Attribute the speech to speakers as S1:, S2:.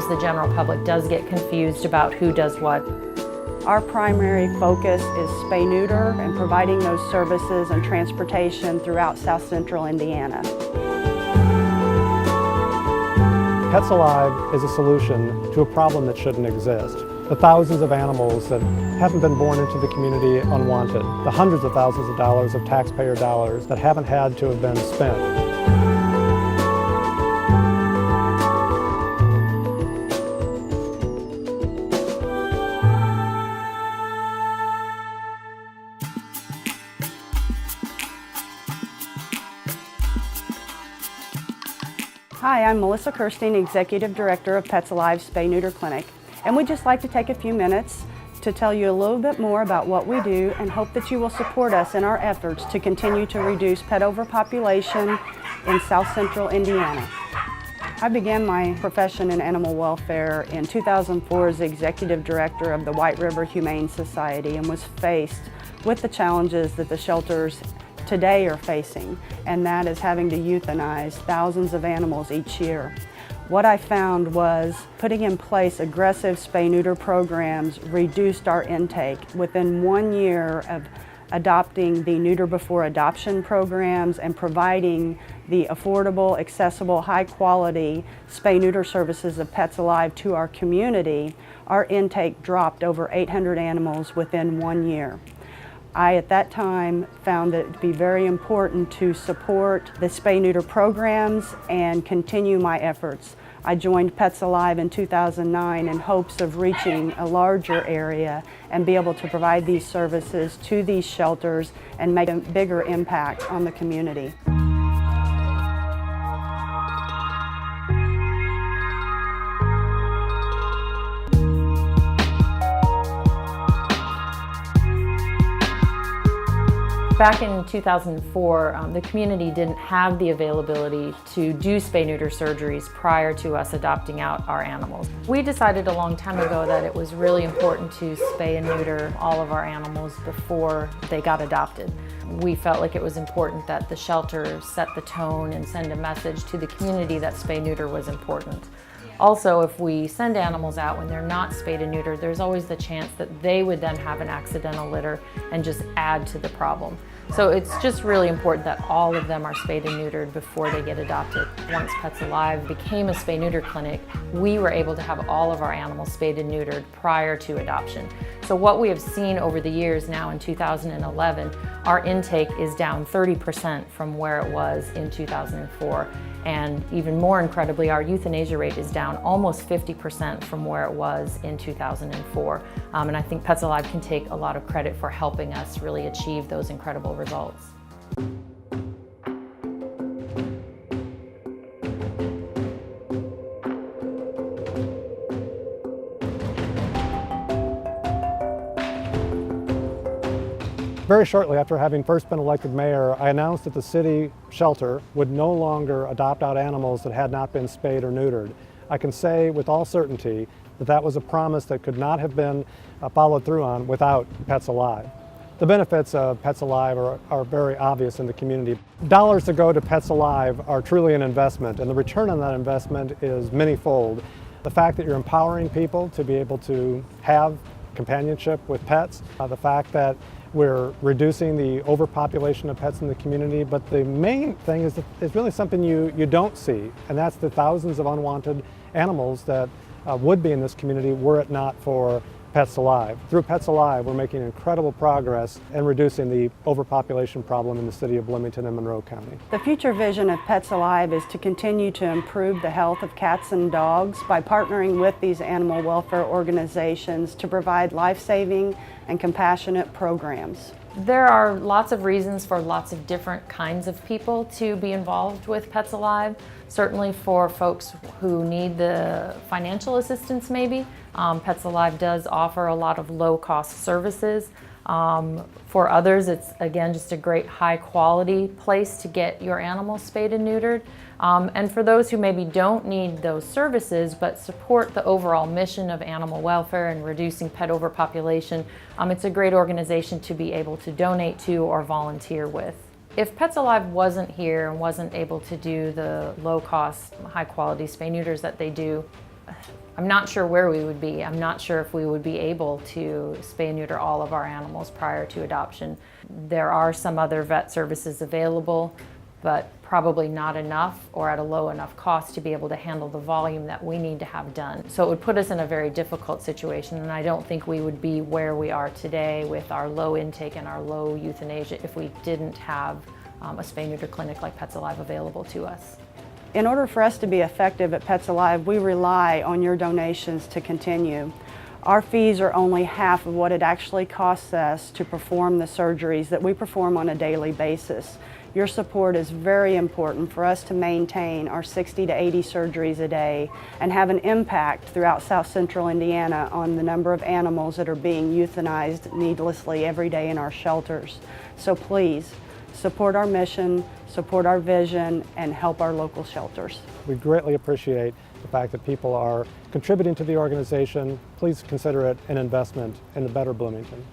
S1: sometimes the general public does get confused about who does what.
S2: Our primary focus is spay-neuter and providing those services and transportation throughout South Central Indiana.
S3: Pets Alive is a solution to a problem that shouldn't exist. The thousands of animals that haven't been born into the community unwanted. The hundreds of thousands of dollars of taxpayer dollars that haven't had to have been spent.
S2: Hi, I'm Melissa Kirstein, Executive Director of Pets Alive Spay-Neuter Clinic, and we'd just like to take a few minutes to tell you a little bit more about what we do and hope that you will support us in our efforts to continue to reduce pet overpopulation in South Central Indiana. I began my profession in animal welfare in 2004 as Executive Director of the White River Humane Society and was faced with the challenges that the shelters today are facing, and that is having to euthanize thousands of animals each year. What I found was putting in place aggressive spay-neuter programs reduced our intake. Within 1 year of adopting the Neuter Before Adoption programs and providing the affordable, accessible, high-quality spay-neuter services of Pets Alive to our community, our intake dropped over 800 animals within 1 year. I, at that time, found it to be very important to support the spay-neuter programs and continue my efforts. I joined Pets Alive in 2009 in hopes of reaching a larger area and be able to provide these services to these shelters and make a bigger impact on the community.
S1: Back in 2004, the community didn't have the availability to do spay-neuter surgeries prior to us adopting out our animals. We decided a long time ago that it was really important to spay and neuter all of our animals before they got adopted. We felt like it was important that the shelter set the tone and send a message to the community that spay-neuter was important. Also, if we send animals out when they're not spayed and neutered, there's always the chance that they would then have an accidental litter and just add to the problem. So it's just really important that all of them are spayed and neutered before they get adopted. Once Pets Alive became a spay-neuter clinic, we were able to have all of our animals spayed and neutered prior to adoption. So what we have seen over the years now in 2011, our intake is down 30% from where it was in 2004. And even more incredibly, our euthanasia rate is down almost 50% from where it was in 2004. And I think Pets Alive can take a lot of credit for helping us really achieve those incredible results.
S3: Very shortly after having first been elected mayor, I announced that the city shelter would no longer adopt out animals that had not been spayed or neutered. I can say with all certainty that that was a promise that could not have been followed through on without Pets Alive. The benefits of Pets Alive are very obvious in the community. Dollars that go to Pets Alive are truly an investment, and the return on that investment is many-fold. The fact that you're empowering people to be able to have companionship with pets, the fact that we're reducing the overpopulation of pets in the community, but the main thing is really something you don't see, and that's the thousands of unwanted animals that would be in this community were it not for Pets Alive. Through Pets Alive, we're making incredible progress in reducing the overpopulation problem in the city of Bloomington and Monroe County.
S2: The future vision of Pets Alive is to continue to improve the health of cats and dogs by partnering with these animal welfare organizations to provide life-saving and compassionate programs.
S1: There are lots of reasons for lots of different kinds of people to be involved with Pets Alive. Certainly for folks who need the financial assistance maybe. Pets Alive does offer a lot of low-cost services. For others, it's again just a great high-quality place to get your animals spayed and neutered. And for those who maybe don't need those services but support the overall mission of animal welfare and reducing pet overpopulation, it's a great organization to be able to donate to or volunteer with. If Pets Alive wasn't here and wasn't able to do the low-cost, high-quality spay-neuters that they do, I'm not sure where we would be. I'm not sure if we would be able to spay and neuter all of our animals prior to adoption. There are some other vet services available, but probably not enough or at a low enough cost to be able to handle the volume that we need to have done. So it would put us in a very difficult situation, and I don't think we would be where we are today with our low intake and our low euthanasia if we didn't have a spay-neuter clinic like Pets Alive available to us.
S2: In order for us to be effective at Pets Alive, we rely on your donations to continue. Our fees are only half of what it actually costs us to perform the surgeries that we perform on a daily basis. Your support is very important for us to maintain our 60 to 80 surgeries a day and have an impact throughout South Central Indiana on the number of animals that are being euthanized needlessly every day in our shelters. So please, support our mission, support our vision, and help our local shelters.
S3: We greatly appreciate the fact that people are contributing to the organization. Please consider it an investment in the better Bloomington.